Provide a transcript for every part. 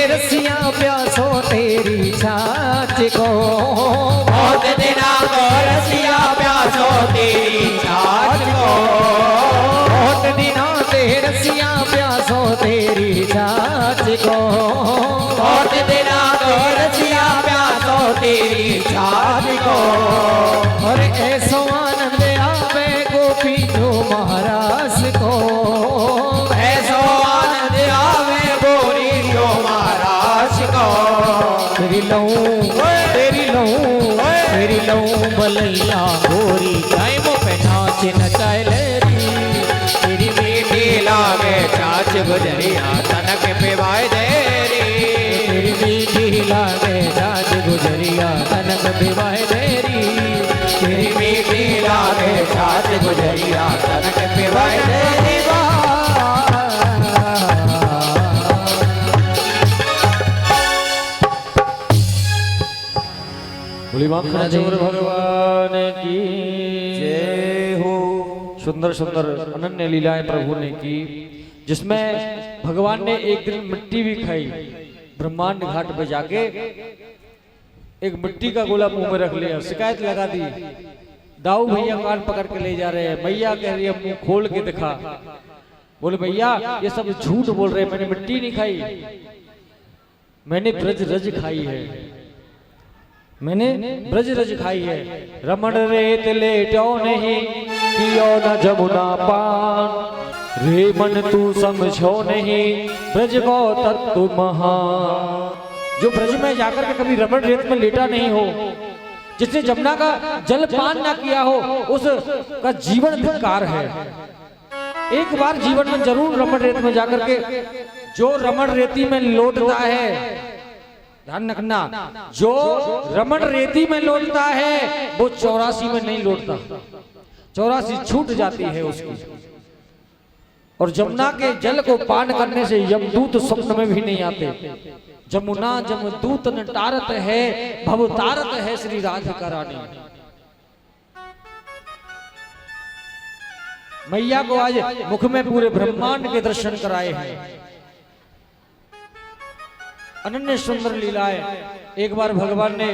रसिया प्यासो तेरी छाछ को, बहुत दिना को रसिया प्यासो तेरी छाछ को, बहुत दिना ते रसिया प्यासो तेरी छाछ को, बहुत दिना को रसिया प्यासो तेरी छाछ को। और ऐसो आनंद आवे गोपी जो महाराज को, ऐसो आनंद आवे गोरी जो महाराज को। तेरी लहू तेरी लहू बलैया गोरी गायबो पे नाच नचाए री, तेरी मीठी लागे छाछ गुजरिया तनक पिवाए देरी, तेरी मीठी लागे छाछ गुजरिया तनक पिवाए देरी, तेरी मीठी लागे छाछ गुजरिया तनक पिवाए देरी। बोली माखनचोर भगवान की जय हो। सुंदर सुंदर अनन्य लीलाएं प्रभु ने की, जिसमें भगवान ने एक दिन मिट्टी भी खाई। ब्रह्मांड घाट पे जाके एक मिट्टी का गोला मुंह में रख लिया, शिकायत लगा दी। दाऊ भैया कान पकड़ के ले जा रहे हैं, मैया कह रही है मुंह खोल के दिखा। बोले भैया ये सब झूठ बोल रहे हैं, मैंने मिट्टी नहीं खाई, मैंने ब्रज रज खाई है, मैंने ब्रज रज खाई है। रमण रेत लेटो नहीं पियो न जमुना पान, रे मन तू समझो नहीं ब्रज को तत्व महान। जो ब्रज में जाकर के कभी रमण रेत में लेटा नहीं हो, जिसने जमुना का जल पान ना किया हो, उसका जीवन धिक्कार है। एक बार जीवन में जरूर रमण रेत में जाकर के, जो रमण रेती में लौटता है, ध्यान रखना, जो रमण रेती में लौटता है वो 84 में नहीं लौटता, 84 छूट जाती है उसकी। और जमुना के जल को पान करने से यमदूत स्वप्न में भी नहीं आते। जमुना जमदूत न टारत है, भव तारत है श्री राधिका रानी। मैया को आज मुख में पूरे ब्रह्मांड के दर्शन कराए हैं। अनन्य सुंदर लीलाएं। एक बार भगवान ने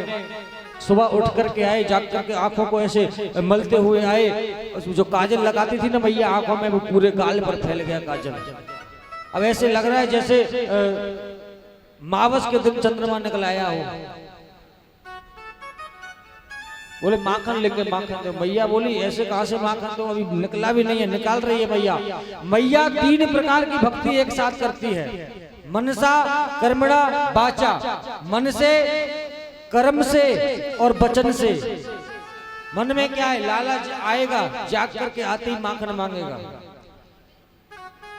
सुबह उठ करके आए, जाग करके आंखों को ऐसे मलते हुए आए, जो काजल लगाती थी ना मैया आंखों में, वो पूरे गाल पर फैल गया काजल। अब ऐसे लग रहा है जैसे मावस के दिन चंद्रमा निकल आया हो। बोले माखन लेके माखन दो। मैया बोली ऐसे कहां से माखन दो, अभी निकला भी नहीं है। निकाल रही है मैया। मैया 3 प्रकार की भक्ति एक साथ करती है, मनसा कर्मणा वाचा, मन से, कर्म से और वचन से। मन में क्या है, लालच आएगा, जाग करके आते ही माखन मांगेगा,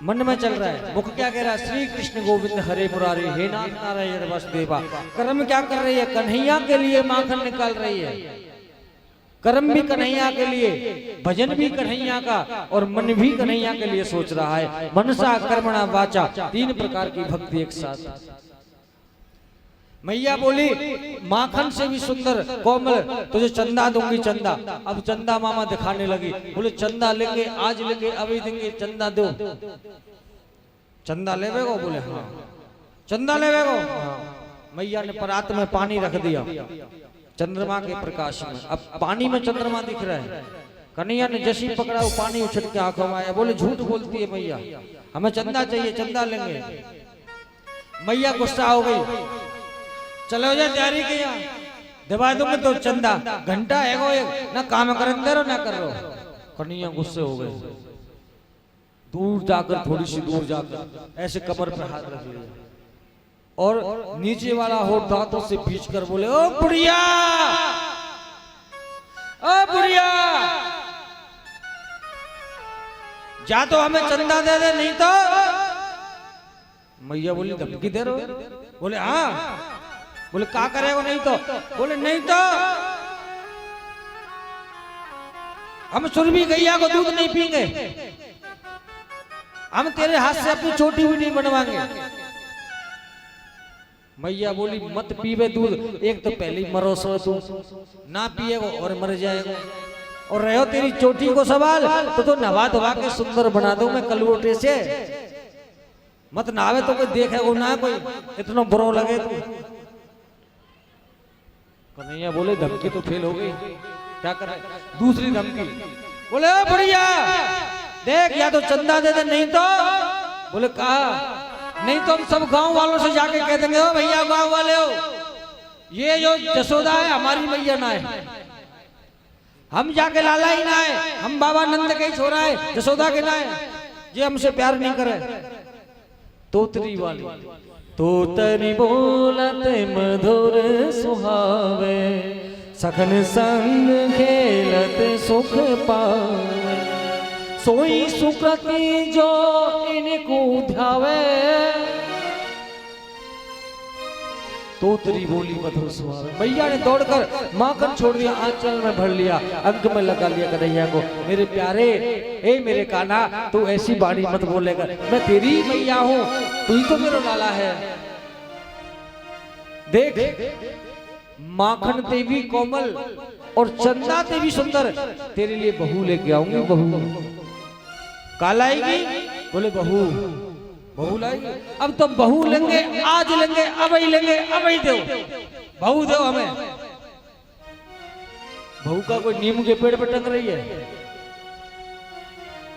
मन में चल रहा है। मुख क्या कह रहा है, श्री कृष्ण गोविंद हरे मुरारी, हे नाथ नारायण वासुदेवा। कर्म क्या कर रही है, कन्हैया के लिए माखन निकाल रही है। कर्म भी कन्हैया के लिए, भजन भी कन्हैया का, और मन भी कन्हैया के लिए सोच रहा है। मनसा कर्मणा वाचा, 3 प्रकार की भक्ति एक साथ। मैया बोली माखन से भी सुंदर कोमल तुझे चंदा दूंगी, चंदा। अब चंदा मामा दिखाने लगी। बोले चंदा लेंगे, आज लेंगे, अभी देंगे, चंदा दो। चंदा लेवे को? बोले हाँ। चंदा लेवे को? हाँ। मैया ने परात में पानी रख दिया चंद्रमा के प्रकाश में। अब पानी में चंद्रमा दिख रहा है। कन्हैया ने जैसी पकड़ा वो पानी उछल के आंखों में आया। बोले झूठ बोलती है मैया, हमें चंदा चाहिए, चंदा लेंगे। मैया गुस्सा हो गई, चलो जा तैयारी किया, दबा दूंगे तो चंदा। घंटा है वो एक, ना काम करन दे रहो ना कर रहो। कन्हैया गुस्से हो गए। दूर जाकर, थोड़ी सी दूर जाकर ऐसे कमर पे हाथ रख लिया और नीचे वाला होठ दांतों से खींच कर बोले, ओ बुढ़िया, ओ बुढ़िया, जा तो हमें चंदा दे दे, नहीं तो। मैया बोली धमकी दे रहे हो? बोले हाँ। बोले क्या करेगा? नहीं तो। बोले नहीं तो हम सुरभि गैया को दूध नहीं पीएंगे, हम तेरे हाथ से अपनी चोटी भी नहीं बनवाएंगे। मैया बोली मत पीवे दूध, एक तो पहले ही मरो सो तू, ना पिएगा और मर जाएगा, और रहो तेरी चोटी को सवाल तो नवा धवा के सुंदर बना दूं मैं कलवोटे से। मत नावे तो कोई देखे वो ना कोई इतना बुरा लगे तो। कन्हैया बोले धमकी तो फेल हो गई, क्या करे। दूसरी धमकी बोले बढ़िया देख, या तो चंदा दे दे, नहीं तो बोले कहा नहीं तो हम सब गांव वालों से जाके कह देंगे हो भैया गांव वाले हो, ये जो जसोदा है हमारी मैया ना है, हम जाके लाला ही ना है, हम बाबा नंद के ही छोरा है, जसोदा के ना है, ये हमसे प्यार नहीं करे। तोतरी वाली तोतरी बोलत मधुर सुहावे, सखन संग खेलत सुख पावे, सोई सुकृति जो इनको ध्यावे। तोतरी बोली मधुर सुहावे। मैया ने दौड़कर माखन छोड़ दिया, आंचल में भर लिया, अंक में लगा लिया कन्हैया को। मेरे प्यारे, ए मेरे कान्हा, तू ऐसी बाणी मत बोलेगा, मैं तेरी मैया हूँ, तू ही तो मेरा लाला है। देख माखन देवी कोमल और चंदा देवी सुंदर, तेरे लिए बहू लेके आऊंगी। बहू काला आएगी, बोले बहू बहू लाएगी। अब तो बहू लेंगे, आज लेंगे, अब ही लेंगे, अब ही दो बहू, दो हमें। बहू का कोई नीम के पेड़ पे टंग रही है,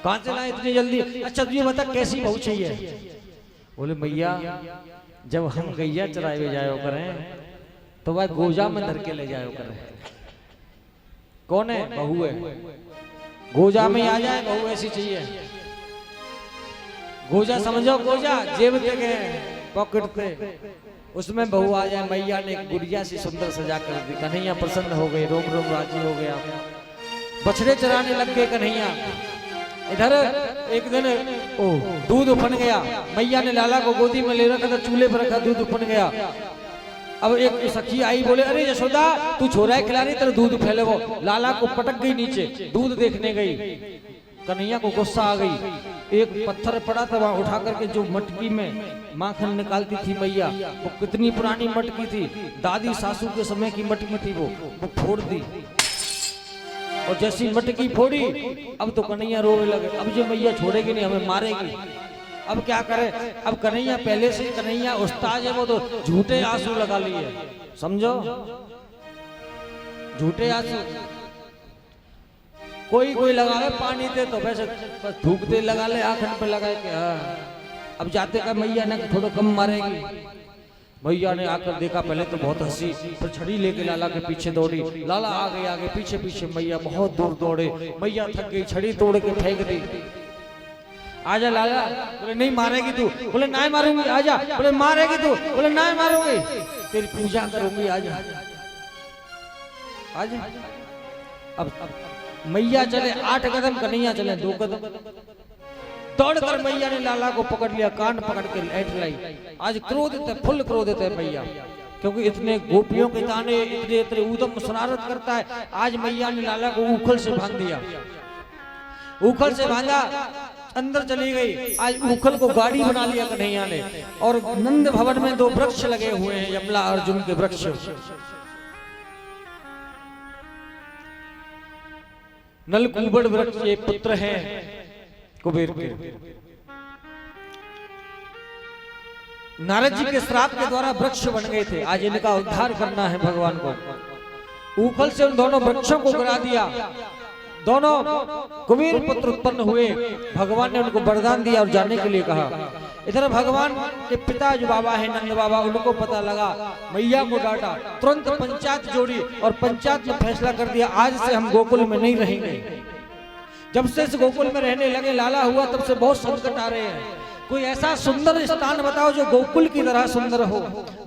कहां से लाए इतनी जल्दी। अच्छा तुझे बता कैसी बहू चाहिए। बोले मैया जब हम गैया चराए हुए जायो करें तो वह गोजा में धर के ले जायो करें। कौन है? बहू है, गोजा में आ जाए, बहू ऐसी चाहिए। गोजा समझो, गोजा जेब के पॉकेट पे, उसमें बहू आ जाए। मैया ने एक गुड़िया सी सुंदर सजा कर दी। कन्हैया प्रसन्न हो गए, रोम रोम राजी हो गया। बछड़े चराने लग गए कन्हैया। इधर एक दिन दूध उफन गया, मैया ने लाला को गोदी में ले रखा था, चूल्हे पर रखा, दूध उफन गया। अब एक सखी आई, बोले अरे यशोदा तू छोरा है खिला रही, तेरा दूध फैले। वो लाला को पटक गई नीचे, दूध देखने गई। कन्हैया को गुस्सा आ गई, एक पत्थर पड़ा था वहां उठा करके जो मटकी में माखन निकालती थी मैया, वो कितनी पुरानी मटकी थी, दादी सासू के समय की मटकी थी, वो फोड़ दी। और जैसी मटकी फोड़ी, अब तो कन्हैया रोने लगे, अब जो मैया छोड़ेगी नहीं, हमें मारेगी। अब क्या करे। अब कन्हैया पहले से कन्हैया उस्ताद है, वो तो झूठे आंसू लगा लिए, समझो झूठे आंसू। कोई कोई लगा ले पानी दे तो वैसे बस थूक दे, लगा ले आखन पे लगा के। अब जाते का मैया ने थोड़ा कम मारेगी। मैया ने आकर देखा, पहले तो बहुत हंसी, फिर छड़ी लेके लाला के पीछे दौड़ी। लाला आगे आगे पीछे पीछे, मैया बहुत दूर दौड़े। मैया थक गई, छड़ी तोड़ के फेंक दी। आजा लाला, बोले नहीं मारेगी तू, बोले नहीं मारूंगी, आजा, बोले मारेगी तू, बोले नहीं मारूंगी, तेरी पूजा करूंगी, आजा आजा। अब मैया चले 8 कदम, कन्हैया चले 2 कदम। दौड़कर मैया ने लाला को पकड़ लिया, कान पकड़ के लेट लाई। आज क्रोधित है, फुल क्रोधित है मैया, क्योंकि इतने गोपियों के ताने, इतने इतने ऊधम शरारत करता है। आज मैया ने लाला को उखल से बांध दिया, उखल से बांधा, अंदर चली गई। आज उखल को गाड़ी बना लिया कन्हैया ने। और नंद भवन में 2 वृक्ष लगे हुए हैं, यमला अर्जुन के वृक्ष। नलकूबड़ वृक्ष ये पुत्र हैं कुबेर के। नारद जी के श्राप के द्वारा वृक्ष बन गए थे, आज इनका उद्धार करना है भगवान को। उखल से उन दोनों वृक्षों को गिरा दिया, दोनों कुबेर पुत्र उत्पन्न हुए। भगवान ने उनको वरदान दिया और जाने के लिए कहा। इधर भगवान के पिता जो बाबा है नंद बाबा, उनको पता लगा, मैया को डांटा, तुरंत पंचायत जोड़ी और पंचायत में फैसला कर दिया, आज से हम गोकुल में नहीं रहेंगे। जब से इस गोकुल में रहने लगे लाला हुआ, तब से बहुत संकट आ रहे हैं। कोई ऐसा सुंदर स्थान बताओ जो गोकुल की तरह सुंदर हो,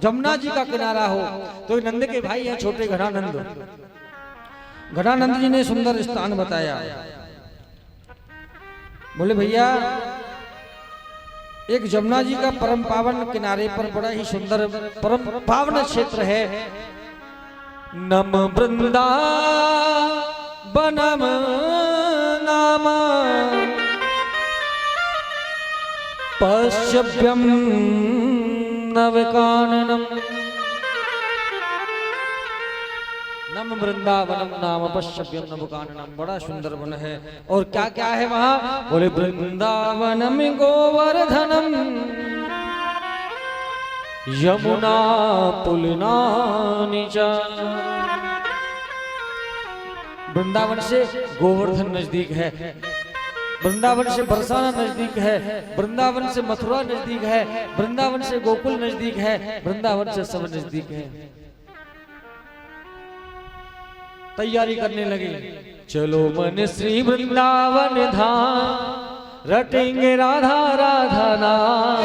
जमुना जी का किनारा हो। तो नंद के भाई हैं छोटे घनानंद, घनानंद जी ने सुंदर स्थान बताया। बोले भैया एक जमुना जी का परम पावन किनारे पर बड़ा ही सुंदर परम पावन क्षेत्र है, नम वृंदावनम नाम पश्यभ्यम नवकाननम। नम वृंदावनम नाम पश्यभ्यम नवकाननम, बड़ा सुंदर वन है। और क्या क्या है वहां? बोले वृंदावनम गोवर्धनम यमुना पुलना नीचा। वृंदावन से गोवर्धन नजदीक है, वृंदावन से बरसाना नजदीक है, वृंदावन से मथुरा नजदीक है, वृंदावन से गोकुल नजदीक है, वृंदावन से सब नजदीक है। तैयारी करने लगे, चलो मन श्री वृंदावन धाम, रटेंगे राधा राधा नाम,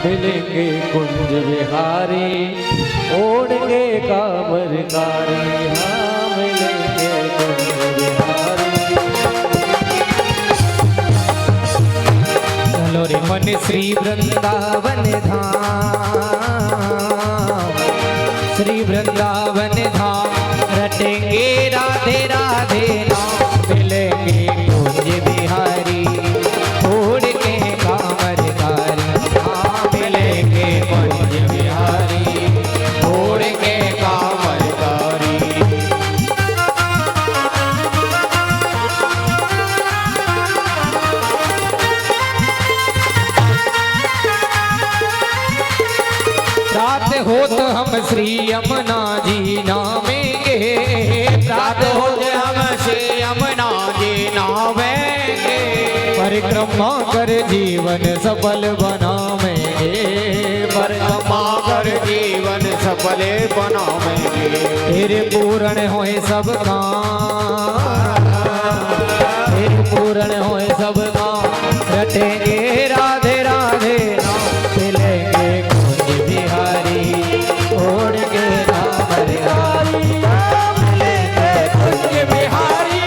मिलेंगे कुंज विहारी, ओढ़ेंगे कामरकारी, हाँ मिलेंगे कुंज विहारी। चलो रे मन श्री वृंदावन धाम, श्री वृंदावन धाम, रटेंगे राधे राधे नाम, मिलेंगे कुंज बिहारी, छोड़ के कामरकारी, हाँ मिलेंगे कुंज बिहारी, छोड़ के कामरकारी। रात हो तो हम श्री यमुना जी नामेंगे, रात हो तो हम श्री यमुना जी नामेंगे, परिक्रमा कर जीवन सफल बनावेंगे, परिक्रमा कर जीवन सफल बनावेंगे, तेरे पूर्ण होए सब काम, तेरे पूर्ण होए सब काम, रटेंगे राधे राधे नाम, मिलेंगे कुंज बिहारी, छोड़ के कामरकारी, मिलेंगे कुंज बिहारी।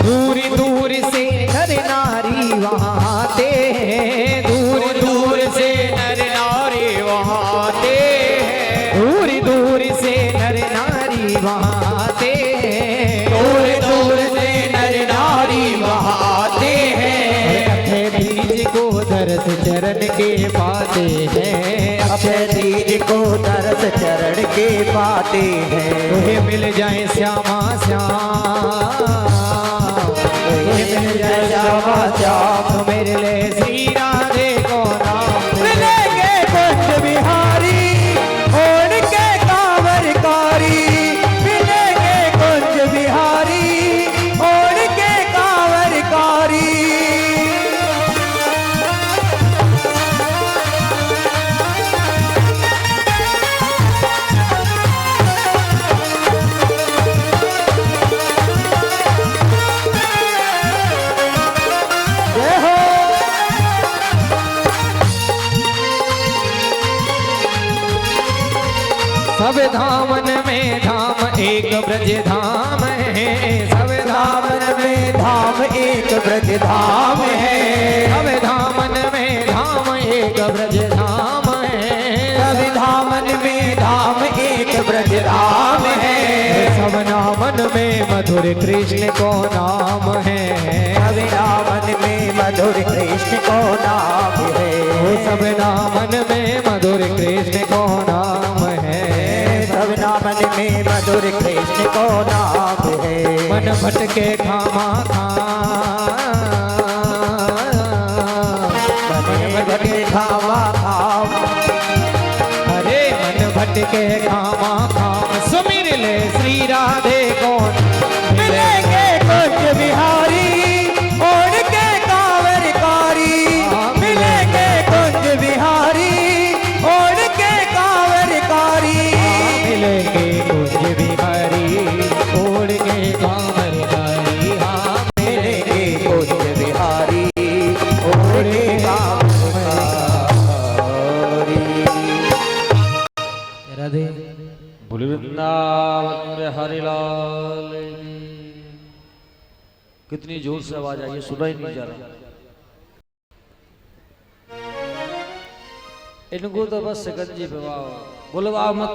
दूर दूर से नर नारी वहाँ आते हैं, दूर दूर से नर नारी वहाँ आते हैं, दूर दूर से नर नारी वहाँ आते हैं, दूर दूर से नर नारी वहाँ आते हैं, अक्षय तीज को दर्श चरण के पाते हैं, अक्षय तीज को दर्श चरण के पाते हैं, तुम्हें मिल जाए श्यामा श्याम, मिल जाए श्यामा श्याम, मेरे लिए श्री राधे को नाम, मिलेंगे कुंज बिहारी, ओढ़ के कांवरकारी, मिलेंगे कुंज बिहारी, ओढ़ के कांवरकारी। सब धामन में धाम एक ब्रज धाम है, सब धामन में धाम एक ब्रज धाम है, सब धामन में धाम एक ब्रज धाम है, सब धामन में धाम एक ब्रज धाम है, सब नामन में मधुर कृष्ण को नाम है, सब नामन में मधुर कृष्ण को नाम है, वो सब नामन में मधुर कृष्ण को नाम है, सब नामन में मधुर कृष्ण को नाम है, मन भटके खामा खा, मन भटके खामा खाम, अरे मन भटके खामा खाम, सुमिर ले श्री राधे को, मिलेंगे कुंज बिहारी, ओढ़ के कांवरकारी, मिलेंगे कुंज बिहारी, ओढ़ के कांवरकारी, मिलेंगे कुंज बिहारी, ओढ़ के कांवरकारी, हाँ मिलेंगे कुंज बिहारी, ओढ़ के कांवरकारी। राधे कितनी जोर से आवाज आई है, सुना ही नहीं जा रहा। इनको तो बस शिकंजी पे वाह बोलो वाह मत।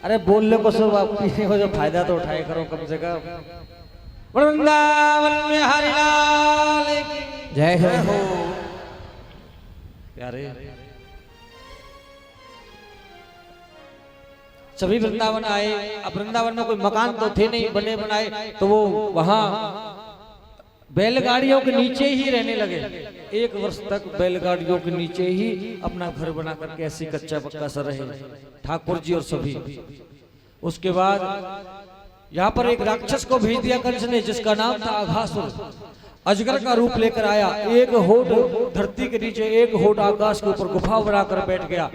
अरे बोलने को सब आप पीने को जो फायदा तो उठाए करो कम से कम। वृंदावन में हरि लाल की जय हो। प्यारे सभी वृंदावन आए। अब वृंदावन में कोई मकान तो थे नहीं बने बनाए, तो वो वहां बैलगाड़ियों के नीचे ही रहने लगे। 1 वर्ष तक बैलगाड़ियों के नीचे ही अपना घर बना करके ऐसी कच्चा पक्का सा रहे ठाकुर जी और सभी। उसके बाद यहाँ पर एक राक्षस को भेज दिया कंस ने, जिसका नाम था अघासुर। अजगर का रूप लेकर आया, एक होठ धरती के नीचे, एक होठ आकाश के ऊपर गुफा बनाकर बैठ गया।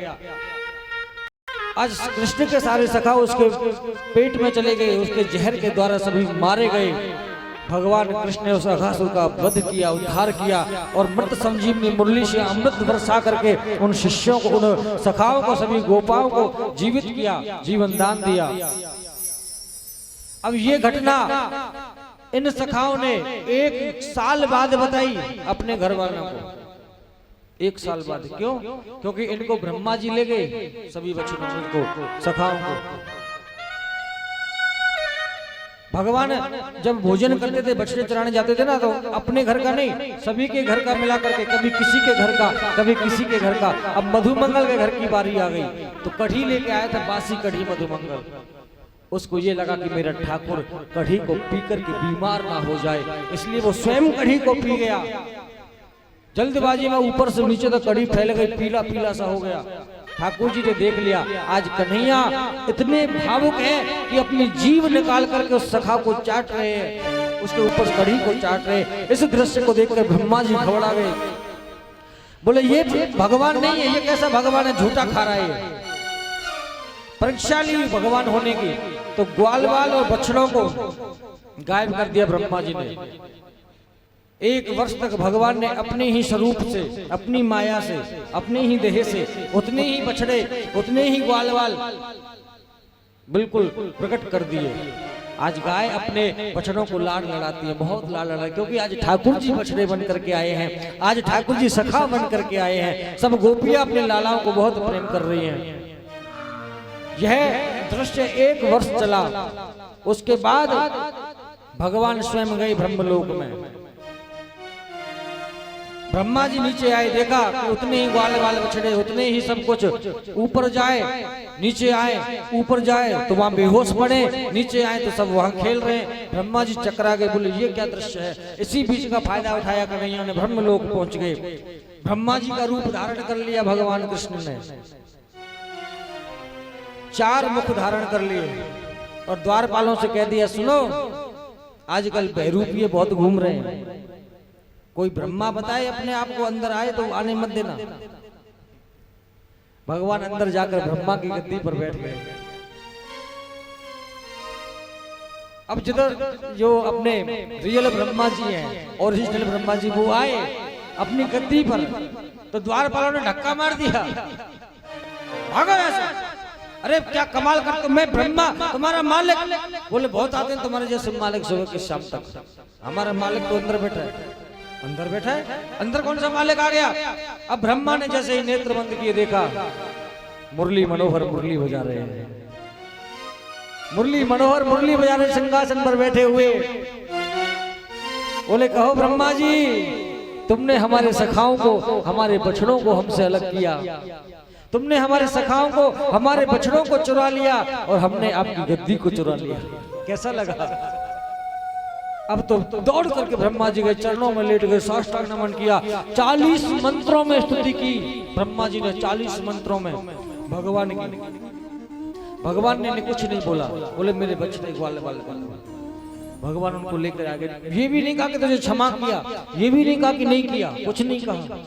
आज कृष्ण के सारे सखा उसके पेट में चले गए, उसके जहर के द्वारा सभी मारे गए। भगवान कृष्ण ने उस अघासुर का वध किया, उद्धार किया और मृत संजीवनी मुरली से अमृत बरसा करके उन शिष्यों को, उन सखाओं को, सभी गोपाओं को जीवित किया, जीवन दान दिया। अब ये घटना इन सखाओं ने 1 साल बाद बताई अपने घर वालों को। 1 साल बाद। क्यों? क्योंकि इनको ब्रह्मा जी ले गए, सभी बच्चों को, सखाओं को। भगवान जब भोजन करते थे, बछड़े चराने जाते थे ना, तो अपने घर का नहीं, सभी के घर का मिला करके, कभी किसी के घर का, कभी किसी के घर का। अब मधुमंगल के घर की बारी आ गई, तो कढ़ी लेके आया था, बासी कढ़ी मधुमंगल। उसको ये लगा कि मेरा ठाकुर कढ़ी को पीकर के बीमार ना हो जाए, इसलिए वो स्वयं कढ़ी को पी गया। जल्दबाजी में ऊपर से नीचे तक कढ़ी फैल गई, पीला पीला सा हो गया। ठाकुर जी ने देख लिया, आज कन्हैया इतने भावुक हैं कि अपनी जीव निकाल करके उस सखा को चाट रहे हैं, उसके ऊपर कढ़ी को चाट रहे हैं। इस दृश्य को देखकर ब्रह्मा जी घबरा गए, बोले ये भगवान नहीं है, ये कैसा भगवान है, झूठा खा रहा है। परीक्षा ली भगवान होने की, तो ग्वाल वाल और बछड़ों को गायब कर दिया ब्रह्मा जी ने। 1 वर्ष तक भगवान ने अपने ही स्वरूप से, अपनी माया से, अपने ही देह से उतने ही बछड़े, उतने ही ग्वाल वाल बिल्कुल प्रकट कर दिए। आज गाय अपने बछड़ों को लाड लड़ाती है, बहुत लाड लड़ा, क्योंकि आज ठाकुर जी बछड़े बन करके आए हैं, आज ठाकुर जी सखा बन करके आए हैं। सब गोपियां अपने लालाओं को बहुत प्रेम कर रही हैं। यह दृश्य 1 वर्ष चला। उसके बाद भगवान स्वयं गए ब्रह्मलोक में। ब्रह्मा जी नीचे आए, देखा कि उतने ही ग्वाल वाल बछड़े, उतने ही सब कुछ। ऊपर जाए, नीचे आए, ऊपर जाए तो वहां बेहोश पड़े, नीचे आए तो सब वहां खेल रहे हैं। ब्रह्मा जी चकरा गए, बोले ये क्या दृश्य है। इसी बीच का फायदा उठाया कन्हैया ने ब्रह्मलोक पहुंच गए। ब्रह्मा जी का रूप धारण कर लिया भगवान कृष्ण ने, 4 मुख धारण कर लिए और द्वारपालों से कह दिया, सुनो आजकल बहरूपिये बहुत घूम रहे हैं, कोई ब्रह्मा बताए अपने आप को, अंदर आए तो आने मत देना। भगवान अंदर जाकर ब्रह्मा की गद्दी पर बैठ गए। अब जिधर जो अपने रियल ब्रह्मा जी हैं, ओरिजिनल ब्रह्मा जी, वो आए अपनी गद्दी पर, तो द्वारपालों ने धक्का मार दिया, भागो ऐसा। अरे क्या कमाल करते, मैं ब्रह्मा तुम्हारा मालिक। बोले बहुत आते हैं तुम्हारे जैसे मालिक सुबह के शाम तक, हमारा मालिक तो अंदर बैठा है। अंदर बैठा है, अंदर कौन सा मालिक आ गया। अब ब्रह्मा ने जैसे ही नेत्र बंद किए, देखा मुरली मनोहर मुरली बजा रहे हैं, मुरली मनोहर मुरली बजा रहे, सिंहासन पर बैठे हुए। बोले कहो ब्रह्मा जी, तुमने हमारे सखाओं को, हमारे बछड़ों को हमसे अलग किया, तुमने हमारे सखाओं को, हमारे बछड़ों को चुरा लिया और हमने आपकी गद्दी को चुरा लिया, कैसा लगा। अब तो दौड़ करके ब्रह्मा जी के चरणों में लेट गए, साष्टांग नमन किया, 40 मंत्रों में स्तुति की ब्रह्मा जी ने, 40 मंत्रों में भगवान की। भगवान ने कुछ नहीं बोला, बोले मेरे बछड़े ग्वाल वाले। भगवान उनको लेकर आ गए। ये भी नहीं कहा कि तुझे क्षमा किया, ये भी नहीं कहा कि नहीं किया, कुछ नहीं कहा।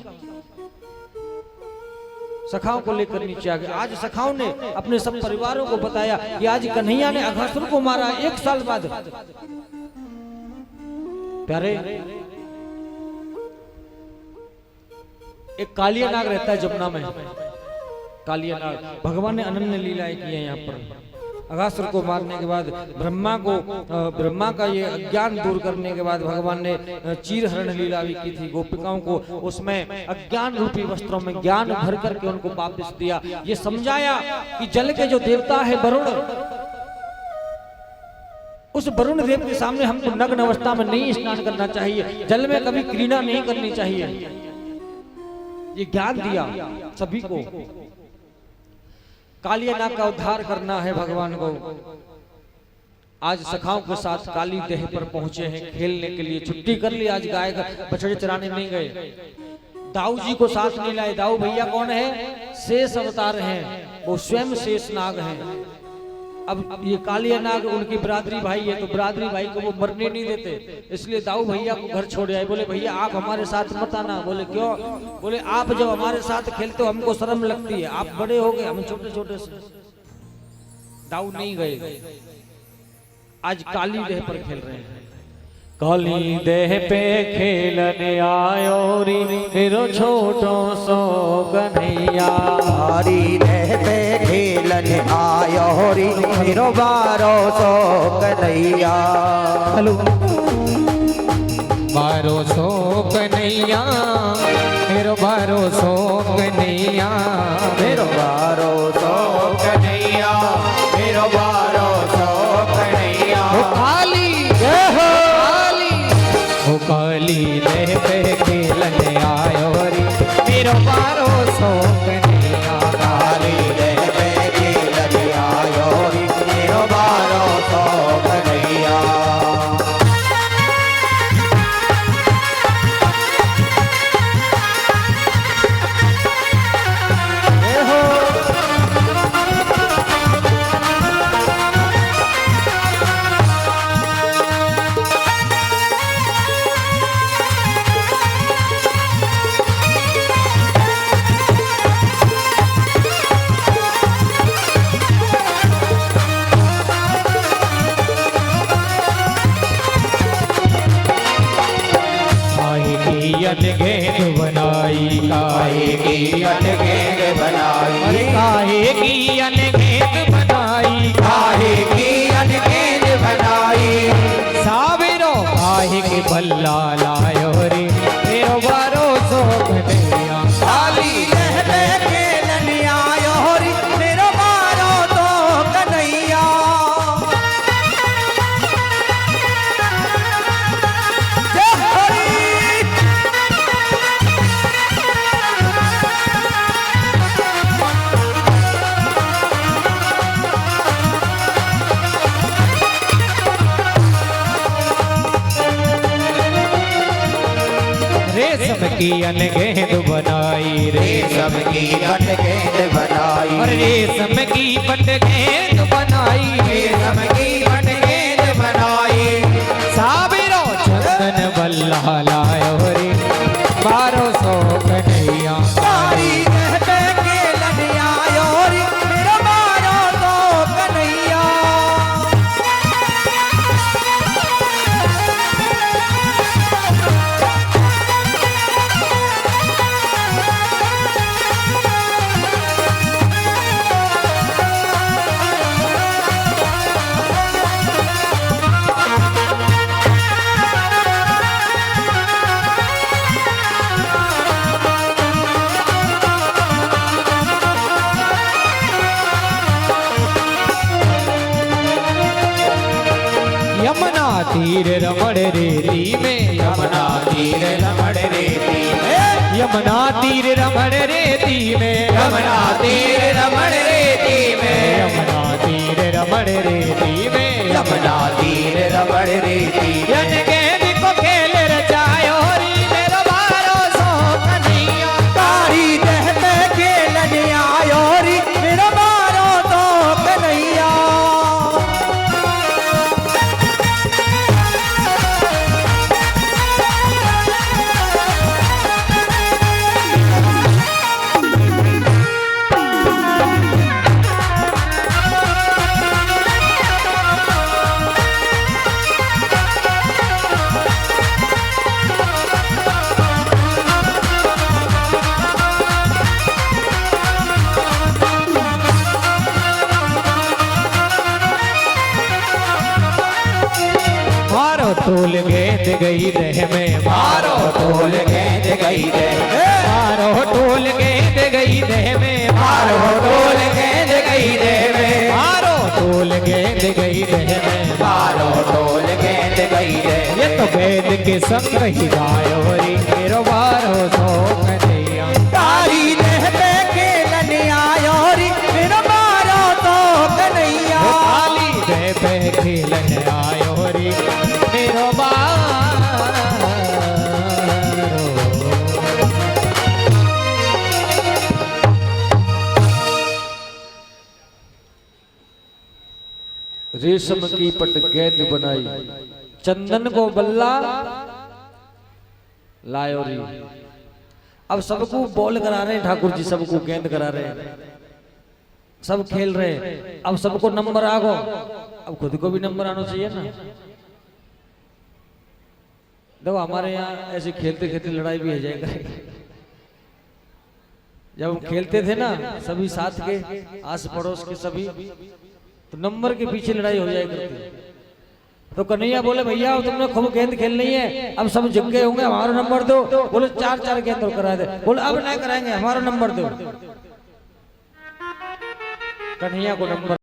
सखाओं को लेकर नीचे आ गए। आज सखाओं ने अपने सब परिवारों को बताया कि आज कन्हैया ने अघासुर को मारा 1 साल बाद। प्यारे, एक कालिया नाग रहता है जमुना में, कालिया नाग। भगवान ने अनन्य लीलाएं की है यहाँ पर। अगासुर को मारने के बाद ब्रह्मा का ये अज्ञान दूर करने के बाद भगवान ने चीर हरण लीला भी की थी। गोपिकाओं को उसमें अज्ञान रूपी वस्त्रों में ज्ञान भर करके उनको वापस दिया। ये समझाया कि जल के जो देवता है वरुण, उस वरुण देव के सामने हमको नग्न अवस्था में नहीं स्नान करना चाहिए, जल में कभी क्रीड़ा नहीं करनी चाहिए। ये ज्ञान दिया सभी को। कालियानाग का उद्धार करना है भगवान को। आज सखाओं के साथ काली देह पर पहुंचे हैं खेलने के लिए। छुट्टी कर ली, आज गाय बछड़े चराने नहीं गए। दाऊ जी को साथ नहीं लाए। दाऊ भैया कौन है? शेष अवतार हैं, वो स्वयं शेष नाग हैं। अब ये कालिया नाग उनकी बिरादरी भाई है, तो बिरादरी भाई को वो मरने नहीं देते, इसलिए दाऊ भैया को घर छोड़ आए। बोले भैया आप हमारे साथ मत आना। बोले क्यों? बोले आप जब हमारे साथ खेलते हो हमको शर्म लगती है, आप बड़े हो गए, हम छोटे छोटे से। दाऊ नहीं गए, आज काली देह पर खेल रहे हैं। काली देह पे खेलने आयो री रो छोटो सो कन्हैया। काली देह पे खेलने आयो री रो बारो सो कन्हैया। हेलो बारो सो कन्हैया, मेरो बारो सो कन्हैया, मेरो बारो सो कन्हैया, मेरो बारो सो कन्हैया। काली देह पे खेलने आयो री मेरो बारो सो कन्हैया। काली देह पे खेलने आयो री मेरो बारो सो कन्हैया। अनगेंद बनाई, काहे की अनगेंद बनाई, अरे काहे की अनगेंद बनाई, काहे की अनगेंद बनाई। साबिरो काहे के बल्ला लायो रे मेरो बारो सो कन्हैया। काली देह पे खेलने आयो रे मेरो बारो सो कन्हैया। रेशम की अनगेंद बनाई, रेशम की अनगेंद बनाई, रेशम की अनगेंद बनाई, रेशम की अनगेंद बनाई। साबिरो चंदन बल्ला लायो रे बारो सो कन्हैया। काली देह पे खेलने आयो रे मेरो बारो सो कन्हैया। यमुना तीर रमण रेती में, यमुना तीर रमण रेती में, यमुना तीर रमण रेती में, यमुना तीर रमण रेती में, यमुना तीर रमण रेती में, यमुना तीर रमण रेती। अनगेंद को खेल रचायो री मेरो बारो सो कन्हैया। काली देह पे खेलने आयो री मेरो बारो सो कन्हैया। टोल गेंद गई रह में, मारो टोल गेंद गई रह, मारो टोल गेंद गई रह में, मारो टोल गेंद गई रह में, मारो टोल गेंद गई रह में, मारो टोल गेंद गई रह। ये तो गेंद के संग ही गायो री मेरो बारो सो कन्हैया, तारी रह पे खेलन आयो री मेरो बारो तो कन्हैया, ताली रह पे खेलन आयो री मेरो बारो। रेशम की पट गेंद बनाई, चंदन को बल्ला लायो री। अब सबको बॉल करा रहे हैं ठाकुर जी, सबको गेंद करा रहे हैं, सब खेल रहे हैं। अब सबको नंबर आ गो, अब खुद को भी नंबर आना चाहिए ना। देखो हमारे यहाँ ऐसे खेलते खेलते लड़ाई भी हो जाएगा। जब हम खेलते थे ना सभी साथ के आस पड़ोस के सभी, तो नंबर के पीछे लड़ाई हो जाए करती। तो कन्हैया बोले भैया तुमने खूब गेंद खेलनी है, अब सब जग गए होंगे, हमारा नंबर दो। बोले 4-4 गेंद और करा दे। बोले अब नहीं कराएंगे, हमारा नंबर दो। कन्हैया को नंबर